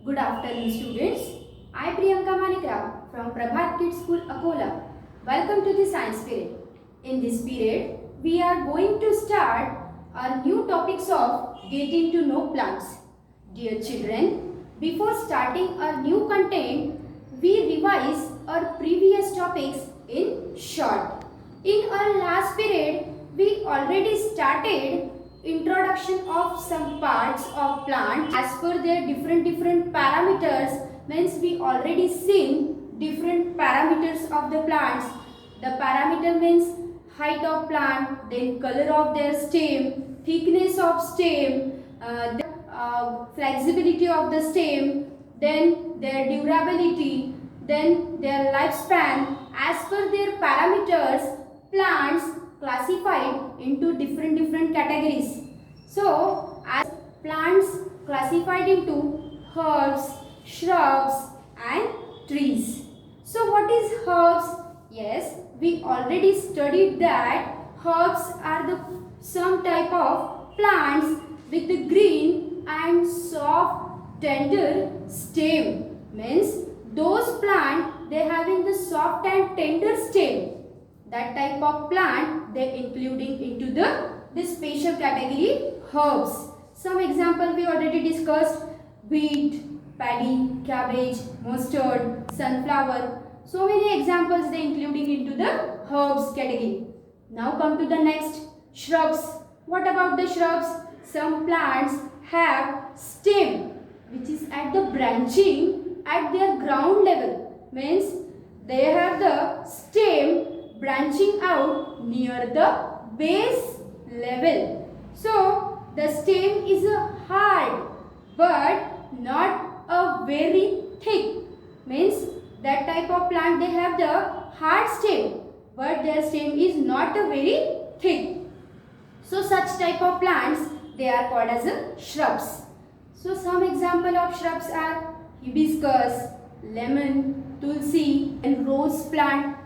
Good afternoon, students. I Priyanka Manikrao from Prabhat Kids School, Akola. Welcome to the science period. In this period, we are going to start our new topics of getting to know plants. Dear children, before starting our new content, we revise our previous topics in short. In our last period, we already started introduction of some parts of plant as per their different parameters. Means we already seen different parameters of the plants. The parameter means height of plant, then color of their stem, thickness of stem, the flexibility of the stem, then their durability, then their lifespan. As per their parameters, plants classified into different categories. So, as plants classified into herbs, shrubs and trees. So, what is herbs? Yes, we already studied that herbs are some type of plants with the green and soft tender stem. Means those plants they having the soft and tender stem. That type of plant they including into this special category herbs. Some example we already discussed: wheat, paddy, cabbage, mustard, sunflower. So many examples they including into the herbs category. Now come to the next, shrubs. What about the shrubs? Some plants have stem which is at the branching at their ground level. Means they have the stem branching out near the base level. So the stem is hard but not a very thick. Means that type of plant they have the hard stem but their stem is not a very thick. So such type of plants they are called as shrubs. So some example of shrubs are hibiscus, lemon, tulsi and rose plant.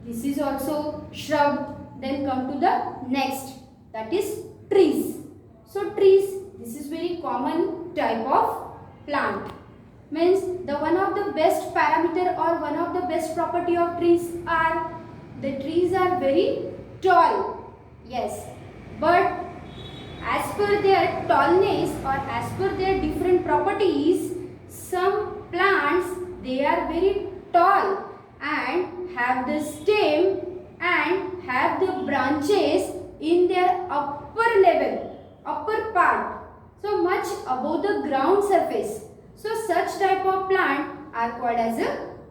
This is also shrub. Then come to the next, that is trees. So trees, this is very common type of plant. Means the one of the best parameter or one of the best property of trees are the trees are very tall. Yes, but as per their tallness or as per their different properties, some plants they are very tall and have the stem and have the branches in their upper level, upper part, so much above the ground surface. So such type of plant are called as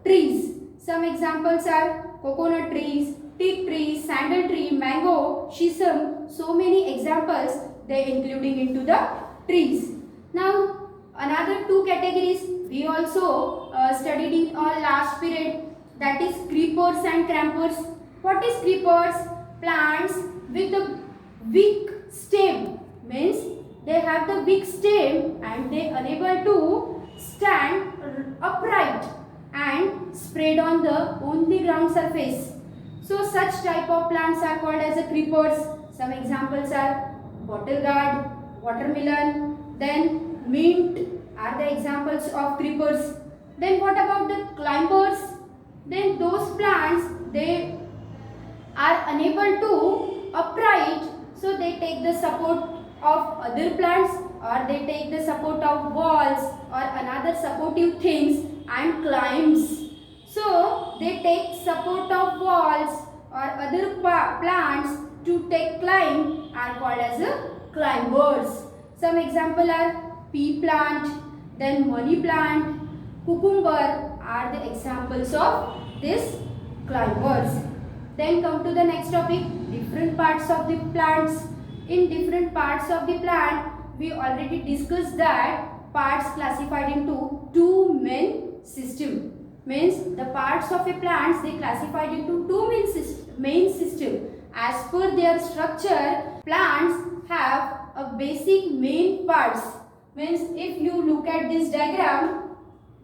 trees. Some examples are coconut trees, teak trees, sandal tree, mango, shisham. So many examples they including into the trees. Now another two categories we also studied in our last period, that is creepers and crampers. What is creepers? Plants with a weak stem. Means they have the weak stem and they unable to stand upright and spread on the ground surface. So such type of plants are called as a creepers. Some examples are bottle gourd, watermelon, then mint are the examples of creepers. Then what about the climbers? Then those plants they are unable to upright, so they take the support of other plants or they take the support of walls or another supportive things and climbs. So they take support of walls or other plants to take climb are called as climbers. Some example are pea plant, then money plant, cucumber are the examples of these climbers. Then come to the next topic, different parts of the plants. In different parts of the plant, we already discussed that parts classified into two main system. Means the parts of a plant they classified into two main system. As per their structure, plants have a basic main parts. Means if you look at this diagram,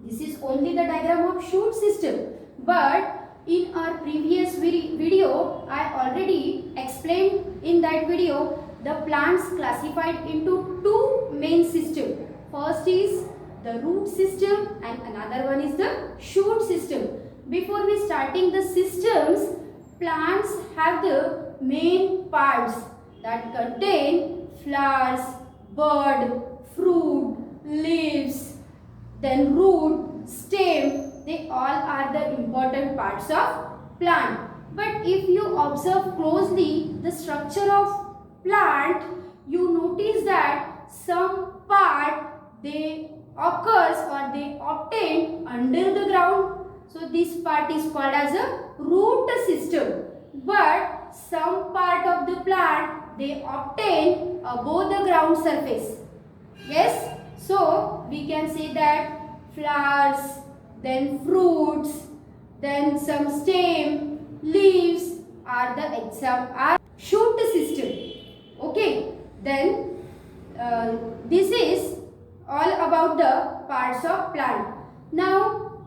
this is only the diagram of shoot system. But in our previous video, I already explained in that video the plants classified into two main systems. First is the root system and another one is the shoot system. Before we starting the systems, plants have the main parts that contain flowers, bud, fruit, leaves, then root, stem. They all are the important parts of plant. But if you observe closely the structure of plant, you notice that some part they occurs or they obtain under the ground. So this part is called as a root system. But some part of the plant they obtain above the ground surface. Yes. So we can say that flowers, then fruits, then some stem, leaves are the are shoot system. Okay. Then this is all about the parts of plant. Now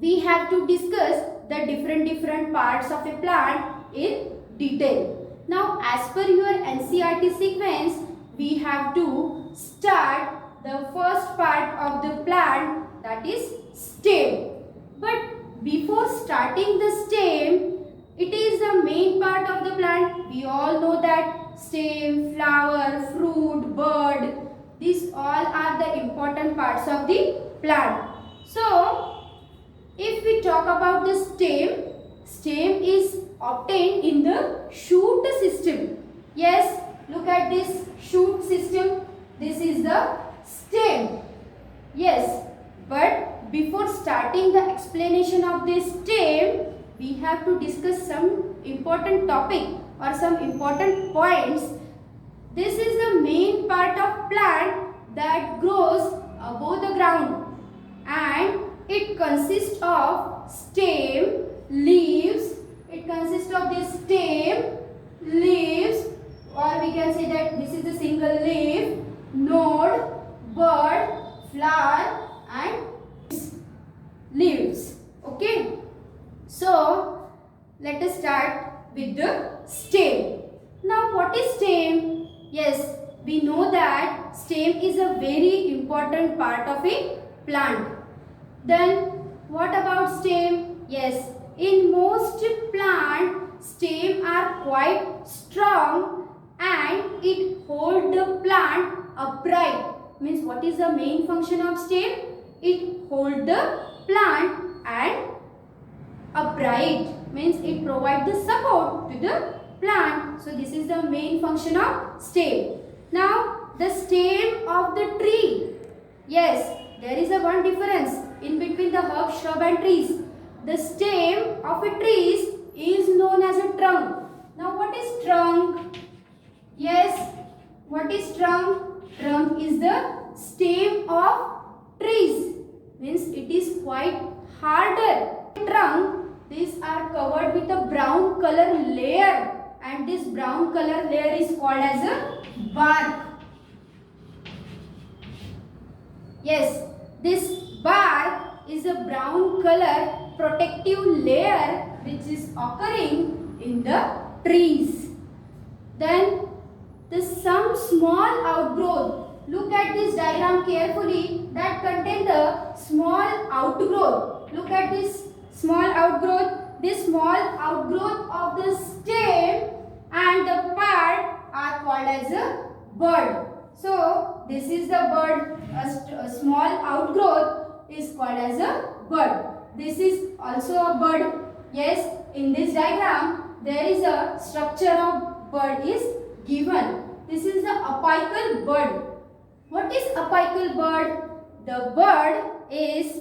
we have to discuss the different parts of a plant in detail. Now as per your NCERT sequence, we have to start the first part of the plant, that is stem. But before starting the stem, it is the main part of the plant. We all know that stem, flower, fruit, bud, these all are the important parts of the plant. So if we talk about the stem is obtained in the shoot system. Yes, look at this shoot system. This is the stem. Yes, but before starting the explanation of this stem, we have to discuss some important topic or some important points. This is the main part of plant that grows above the ground, and it consists of stem, leaves. It consists of this stem, leaves, or we can say that this is a single leaf, node, bud, flower and leaves. Okay. So let us start with the stem. Now what is stem? Yes, we know that stem is a very important part of a plant. Then what about stem? Yes, in most plant, stem are quite strong and it holds the plant upright. Means what is the main function of stem? It holds the plant and upright. Means it provides the support to the plant. So this is the main function of stem. Now the stem of the tree. Yes, there is a one difference in between the herb, shrub and trees. The stem of a tree is known as a trunk. Now what is trunk? Yes, what is trunk? Trunk is the stem of trees. Means it is quite harder. Trunk, these are covered with a brown color layer, and this brown color layer is called as a bark. Yes, this bark is a brown color protective layer which is occurring in the trees. Then some small outgrowth. Look at this diagram carefully that contain the small outgrowth. Look at this small outgrowth. This small outgrowth of the stem and the part are called as a bud. So this is the bud. A small outgrowth is called as a bud. This is also a bud. Yes, in this diagram there is a structure of bud is given. This is the apical bud. What is apical bud? The bud is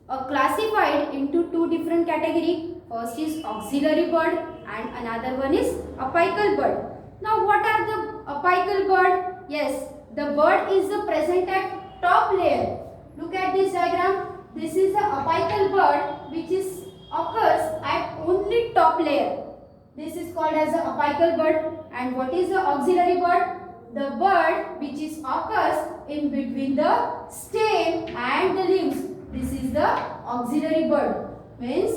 classified into two different categories. First is auxiliary bud and another one is apical bud. Now what are the apical bud? Yes, the bud is present at top layer. Look at this diagram. This is the apical bud which is occurs at only top layer. This is called as the apical bud. And what is the auxiliary bud? The bud which is occurs in between the stem and the leaves. This is the auxiliary bud. Means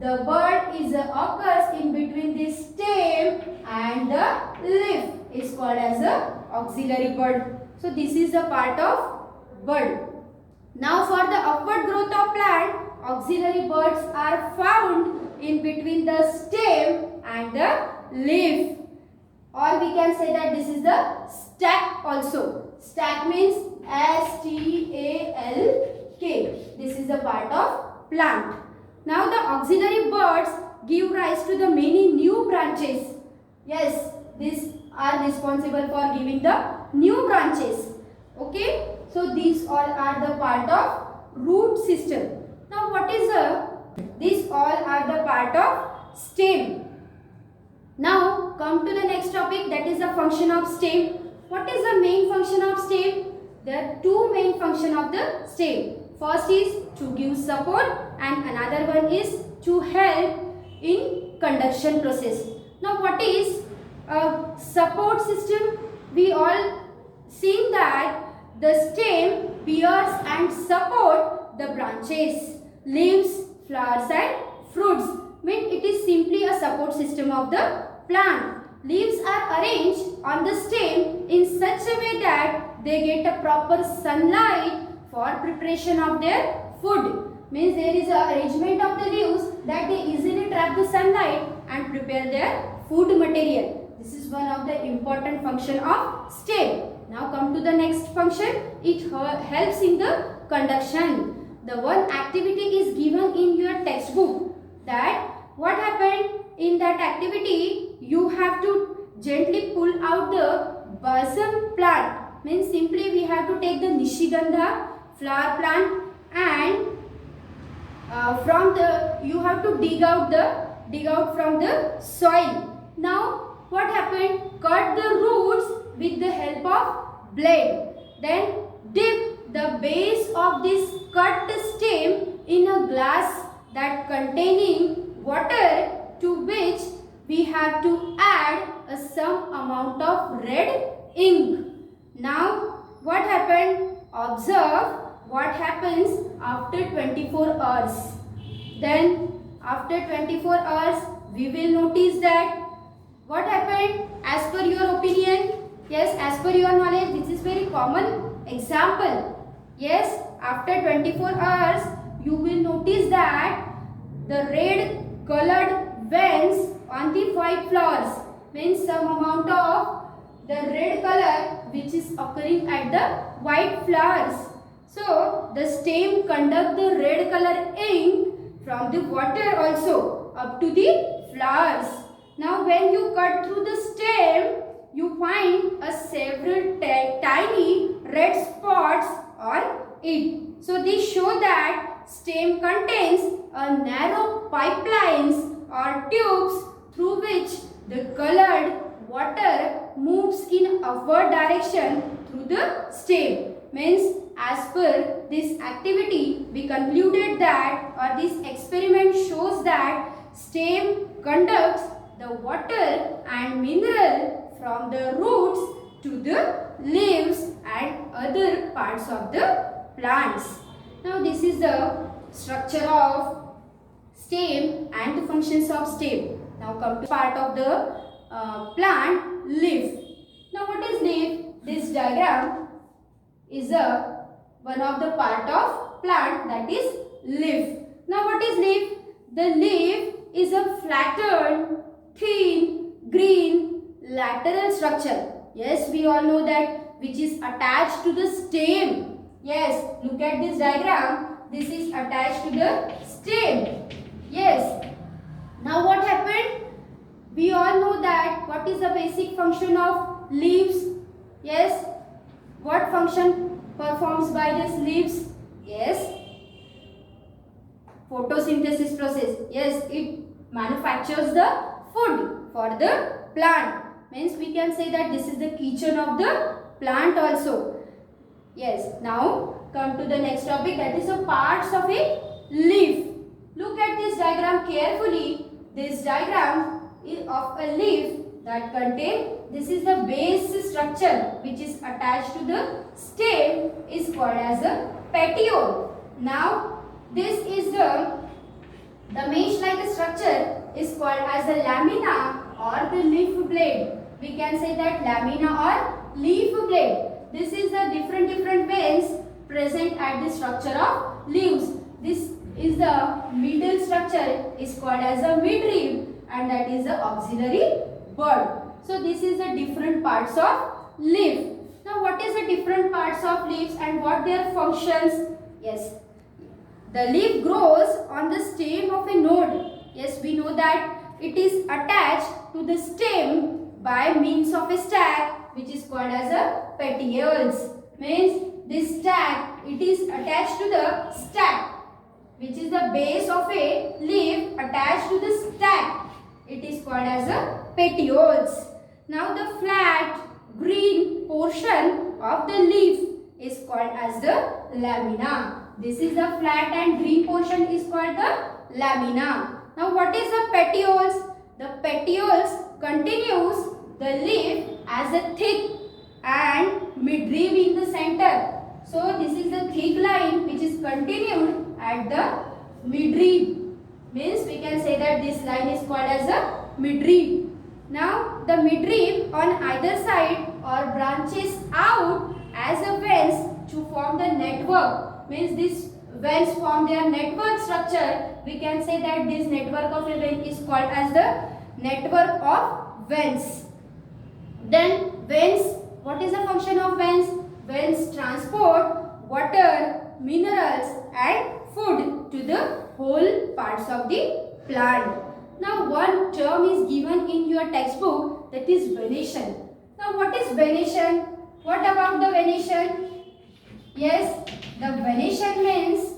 the bud is occurs in between the stem and the leaf is called as a auxiliary bud. So this is the part of bud. Now for the upward growth of plant, auxiliary buds are found in between the stem and the leaf. Or we can say that this is the stack also. Stack means S-T-A-L-K. This is the part of plant. Now the auxiliary buds give rise to the many new branches. Yes, these are responsible for giving the new branches. Okay. So these all are the part of root system. Now what is these all are the part of stem. Now come to the next topic, that is the function of stem. What is the main function of stem? There are two main functions of the stem. First is to give support and another one is to help in conduction process. Now what is a support system? We all seen that the stem bears and support the branches, leaves, flowers and fruits. Mean it is simply a support system of the plant. Leaves are arranged on the stem in such a way that they get a proper sunlight for preparation of their food. Means there is a arrangement of the leaves that they easily trap the sunlight and prepare their food material. This is one of the important function of stem. Now come to the next function. It helps in the conduction. The one activity is given in your textbook. That what happened in that activity, you have to gently pull out the balsam plant. Means simply we have to take the nishigandha flower plant and you have to dig out from the soil. Now what happened? Cut the roots with the help of blade. Then dip the base of this cut stem in a glass that containing water, to which we have to add some amount of red ink. Now what happened? Observe what happens after 24 hours. Then after 24 hours we will notice that what happened as per your opinion. Yes, as per your knowledge, this is very common example. Yes, after 24 hours you will notice that the red colored veins on the white flowers, means some amount of the red color which is occurring at the white flowers. So the stem conduct the red color ink from the water also up to the flowers. Now when you cut through the stem, you find a several tiny red spots on it. So these show that stem contains a narrow pipelines or tubes through which the colored water moves in upward direction through the stem. Means as per this activity we concluded that, or this experiment shows that stem conducts the water and mineral from the roots to the leaves and other parts of the plants. Now this is the structure of stem and the functions of stem. Now come to part of the plant, leaf. Now what is leaf? This diagram is one of the part of plant, that is leaf. Now what is leaf? The leaf is a flattened, thin, green, lateral structure. Yes, we all know that, which is attached to the stem. Yes, look at this diagram. This is attached to the stem. Yes. Now what happened? We all know that what is the basic function of leaves? Yes. What function performs by these leaves? Yes. Photosynthesis process. Yes, it manufactures the food for the plant. Means we can say that this is the kitchen of the plant also. Yes. Now come to the next topic, that is the parts of a leaf. Look at this diagram carefully. This diagram is of a leaf that contain, this is the base structure which is attached to the stem, is called as a petiole. Now this is the mesh like structure is called as the lamina or the leaf blade. We can say that lamina or leaf blade. This is the different veins present at the structure of leaves. This is the middle structure is called as a midrib, and that is the auxiliary bud. So this is the different parts of leaf. Now what is the different parts of leaves and what their functions? Yes, the leaf grows on the stem of a node. Yes, we know that it is attached to the stem by means of a stack which is called as a petioles. Means this stack, it is attached to the stack which is the base of a leaf attached to the stack. It is called as a petioles. Now the flat green portion of the leaf is called as the lamina. This is the flat and green portion is called the lamina. Now what is the petioles? The petioles continues the leaf as a thick and midrib in the center. So this is the thick line which is continued at the midrib. Means we can say that this line is called as a midrib. Now the midrib on either side or branches out as a veins to form the network. Means this veins form their network structure. We can say that this network of a vein is called as the network of veins. Then veins, what is the function of veins? Veins transport water, minerals and food to the whole parts of the plant. Now one term is given in your textbook, that is venation. Now what is venation? What about the venation? Yes, the venation means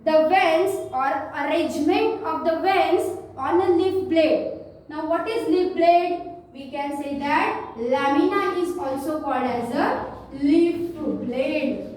the veins or arrangement of the veins on a leaf blade. Now what is leaf blade? We can say that lamina is also called as a leaf blade.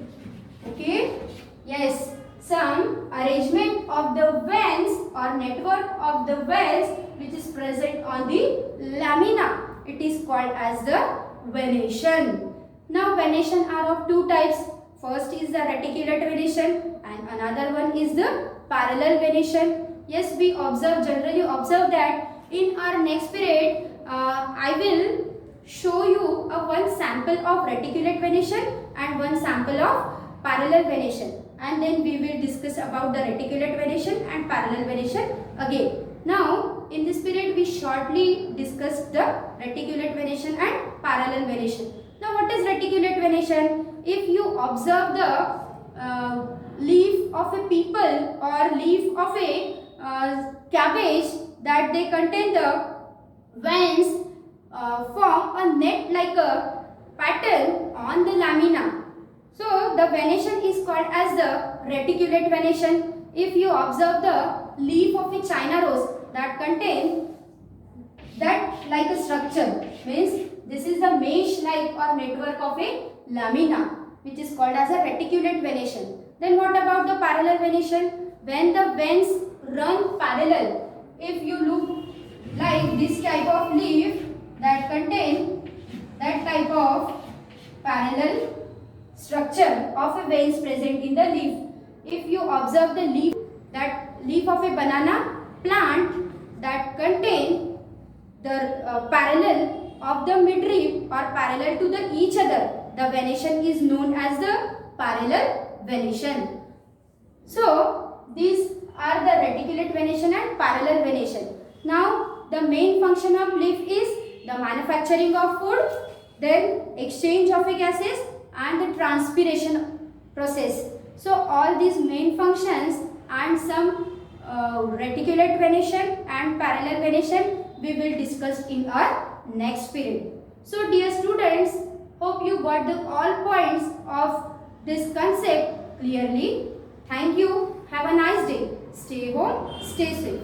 Okay? Yes, some arrangement of the veins or network of the veins which is present on the lamina. It is called as the venation. Now venation are of two types. First is the reticulate venation and another one is the parallel venation. Yes, we generally observe that in our next period I will show you one sample of reticulate venation and one sample of parallel venation, and then we will discuss about the reticulate venation and parallel venation again. Now in this period we shortly discuss the reticulate venation and parallel venation. Now what is reticulate venation? If you observe the leaf of a people or leaf of a cabbage, that they contain the veins form a net like a pattern on the lamina. So the venation is called as the reticulate venation. If you observe the leaf of a China rose that contain that like a structure, means this is the mesh like or network of a lamina which is called as a reticulate venation. Then what about the parallel venation? When the veins run parallel. If you look like this type of leaf that contain that type of parallel structure of a veins present in the leaf. If you observe the leaf, that leaf of a banana plant that contain the parallel of the midrib or parallel to the each other, the venation is known as the parallel venation. So these are the reticulate venation and parallel venation. Now the main function of leaf is the manufacturing of food, then exchange of gases and the transpiration process. So all these main functions and some reticulate venation and parallel venation we will discuss in our next period. So dear students, hope you got the all points of this concept clearly. Thank you. Have a nice day. Stay home, stay safe.